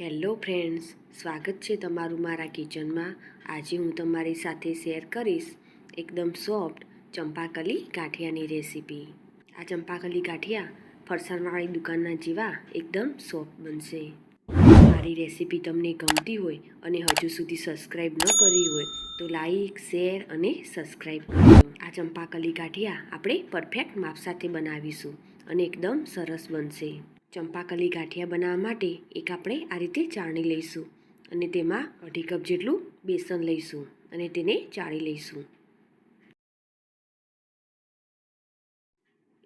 Hello friends, સ્વાગત છે તમારું મારા કિચનમાં। આજે હું તમારી સાથે શેર કરીશ એકદમ સોફ્ટ ચંપાકલી ગાંઠિયાની રેસીપી। આ ચંપાકલી ગાંઠિયા ફરસાણવાળી દુકાનના જેવા એકદમ સોફ્ટ બનશે। મારી રેસીપી તમને ગમતી હોય અને હજુ સુધી સબસ્ક્રાઈબ ન કરી હોય તો લાઈક, શેર અને સબસ્ક્રાઈબ કરજો। આ ચંપાકલી ગાંઠિયા આપણે પરફેક્ટ માપ સાથે બનાવીશું અને એકદમ સરસ બનશે। ચંપાકલી ગાંઠિયા બનાવવા માટે એક આપણે આ રીતે ચાળણી લઈશું અને તેમાં 2.5 કપ જેટલું બેસન લઈશું અને તેને ચાળી લઈશું।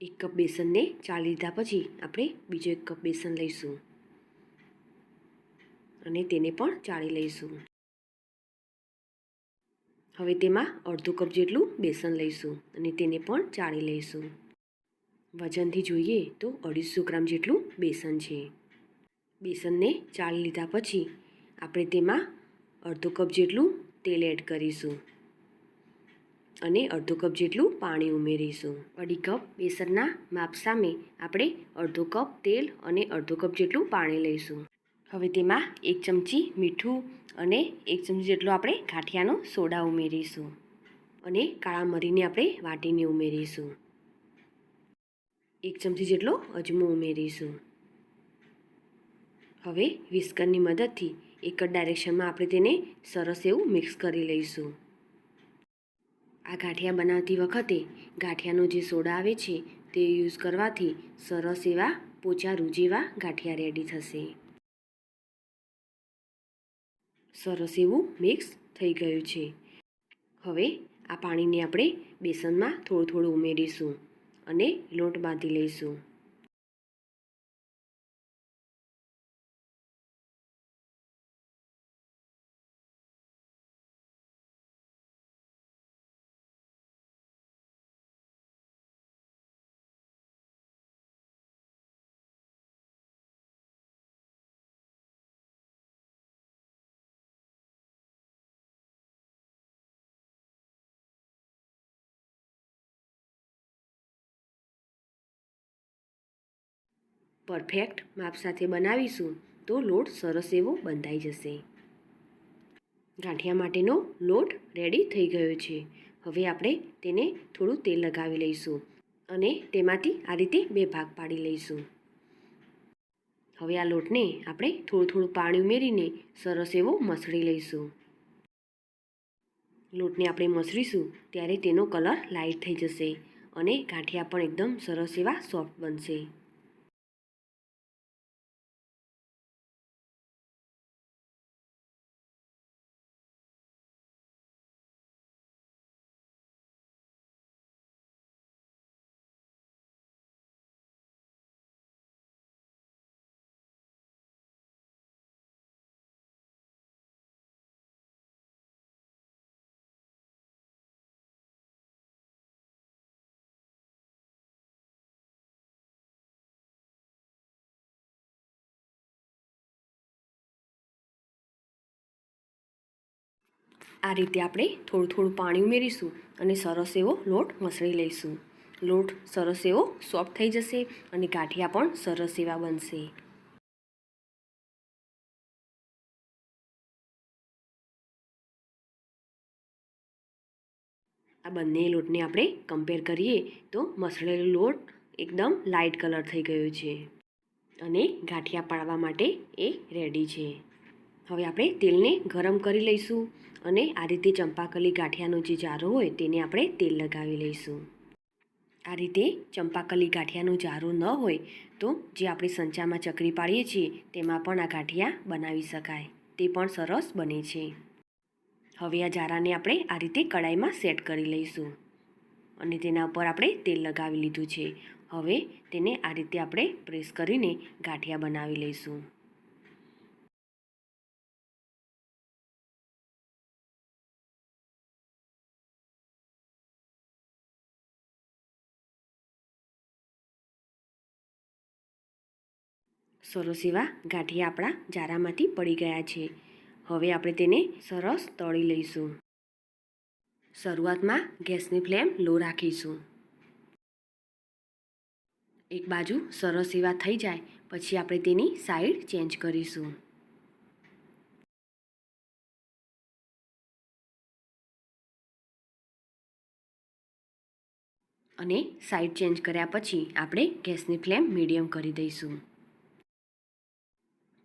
1 કપ બેસનને ચાળી લીધા પછી આપણે બીજો 1 કપ બેસન લઈશું અને તેને પણ ચાળી લઈશું। હવે તેમાં 1/2 કપ જેટલું બેસન લઈશું અને તેને પણ ચાળી લઈશું। વજનથી જોઈએ તો 250 ગ્રામ જેટલું બેસન છે। બેસનને ચાળી લીધા પછી આપણે તેમાં 1/2 કપ જેટલું તેલ એડ કરીશું અને 1/2 કપ જેટલું પાણી ઉમેરીશું। 2.5 કપ બેસનના માપ સામે આપણે 1/2 કપ તેલ અને 1/2 કપ જેટલું પાણી લઈશું। હવે તેમાં 1 ચમચી મીઠું અને 1 ચમચી જેટલો આપણે ગાંઠિયાનો સોડા ઉમેરીશું અને કાળા મરીને આપણે વાટીને ઉમેરીશું। 1 ચમચી જેટલો અજમો ઉમેરીશું। હવે વિસ્કરની મદદથી એક જ ડાયરેક્શનમાં આપણે તેને સરસ એવું મિક્સ કરી લઈશું। આ ગાંઠિયા બનાવતી વખતે ગાંઠિયાનો જે સોડા આવે છે તે યુઝ કરવાથી સરસ એવા પોચા રૂ જેવા ગાંઠિયા રેડી થશે। સરસ એવું મિક્સ થઈ ગયું છે। હવે આ પાણીને આપણે બેસનમાં થોડું થોડું ઉમેરીશું અને લોટ બાંધી લઈશું। પરફેક્ટ માપ સાથે બનાવીશું તો લોટ સરસ એવો બંધાઈ જશે। ગાંઠિયા માટેનો લોટ રેડી થઈ ગયો છે। હવે આપણે તેને થોડું તેલ લગાવી લઈશું અને તેમાંથી આ રીતે 2 ભાગ પાડી લઈશું। હવે આ લોટને આપણે થોડું થોડું પાણી ઉમેરીને સરસ એવો મસળી લઈશું। લોટને આપણે મસળીશું ત્યારે તેનો કલર લાઇટ થઈ જશે અને ગાંઠિયા પણ એકદમ સરસ એવા સોફ્ટ બનશે। આ રીતે આપણે થોડું થોડું પાણી ઉમેરીશું અને સરસ એવો લોટ મસળી લઈશું। લોટ સરસ એવો સોફ્ટ થઈ જશે અને ગાંઠિયા પણ સરસ એવા બનશે। આ બંને લોટને આપણે કમ્પેર કરીએ તો મસળેલો લોટ એકદમ લાઇટ કલર થઈ ગયો છે અને ગાંઠિયા પાડવા માટે એ રેડી છે। હવે આપણે તેલને ગરમ કરી લઈશું અને આ રીતે ચંપાકલી ગાંઠિયાનો જે જારો હોય તેને આપણે તેલ લગાવી લઈશું। આ રીતે ચંપાકલી ગાંઠિયાનો જારો ન હોય તો જે આપણે સંચામાં ચકરી પાડીએ છીએ તેમાં પણ આ ગાંઠિયા બનાવી શકાય, તે પણ સરસ બને છે। હવે આ જારાને આપણે આ રીતે કડાઈમાં સેટ કરી લઈશું અને તેના ઉપર આપણે તેલ લગાવી લીધું છે। હવે તેને આ રીતે આપણે પ્રેસ કરીને ગાંઠિયા બનાવી લઈશું। સરસ એવા ગાંઠિયા આપણા જારામાંથી પડી ગયા છે। હવે આપણે તેને સરસ તળી લઈશું। શરૂઆતમાં ગેસની ફ્લેમ લો રાખીશું। એક બાજુ સરસ એવા થઈ જાય પછી આપણે તેની સાઈડ ચેન્જ કરીશું। અને સાઈડ ચેન્જ કર્યા પછી આપણે ગેસની ફ્લેમ મીડિયમ કરી દઈશું.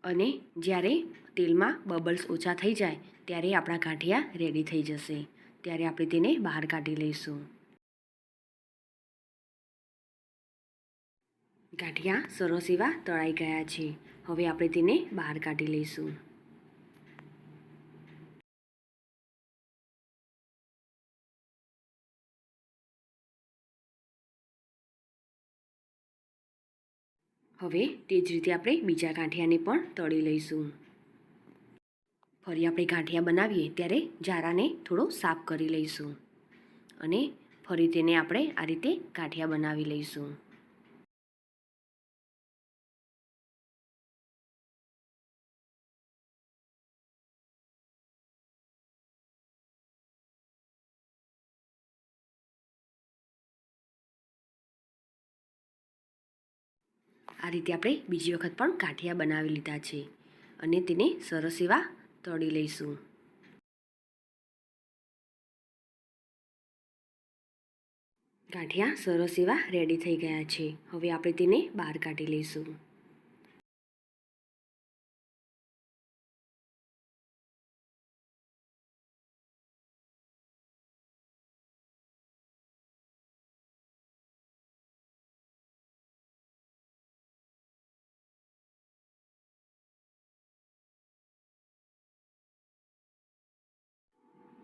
અને જ્યારે તેલમાં બબલ્સ ઓછા થઈ જાય ત્યારે આપણા ગાંઠિયા રેડી થઈ જશે. ત્યારે આપણે તેને બહાર કાઢી લઈશું. ગાંઠિયા સરસ એવા તળાઈ ગયા છે. હવે આપણે તેને બહાર કાઢી લઈશું. હવે તે જ રીતે આપણે બીજા ગાંઠિયાને પણ તળી લઈશું. ફરી આપણે ગાંઠિયા બનાવીએ ત્યારે જારાને થોડો સાફ કરી લઈશું અને ફરી તેને આપણે આ રીતે ગાંઠિયા બનાવી લઈશું. આ રીતે આપણે બીજી વખત પણ ગાંઠિયા બનાવી લીધા છે અને તેને સરસ એવા તળી લઈશું. ગાંઠિયા સરસ એવા રેડી થઈ ગયા છે. હવે આપણે તેને બહાર કાઢી લઈશું.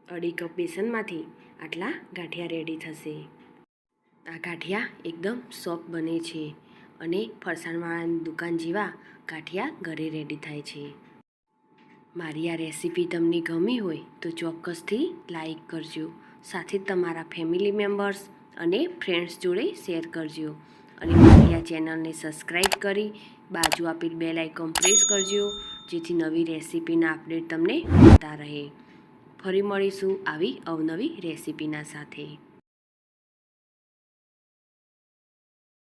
અઢી કપ બેસનમાંથી આટલા ગાંઠિયા રેડી થશે. આ ગાંઠિયા એકદમ સોફ્ટ બને છે અને ફરસાણવાળાની દુકાન જેવા ગાંઠિયા ઘરે રેડી થાય છે. મારી આ રેસીપી તમને ગમી હોય તો ચોક્કસથી લાઈક કરજો. સાથે તમારા ફેમિલી મેમ્બર્સ અને ફ્રેન્ડ્સ જોડે શેર કરજો અને મારી આ ચેનલને સબસ્ક્રાઈબ કરી બાજુ આપેલ બેલ આઇકોન પ્રેસ કરજો જેથી નવી રેસીપીના અપડેટ તમને મળતા રહે. ફરી મળીશું આવી અવનવી રેસીપીના સાથે.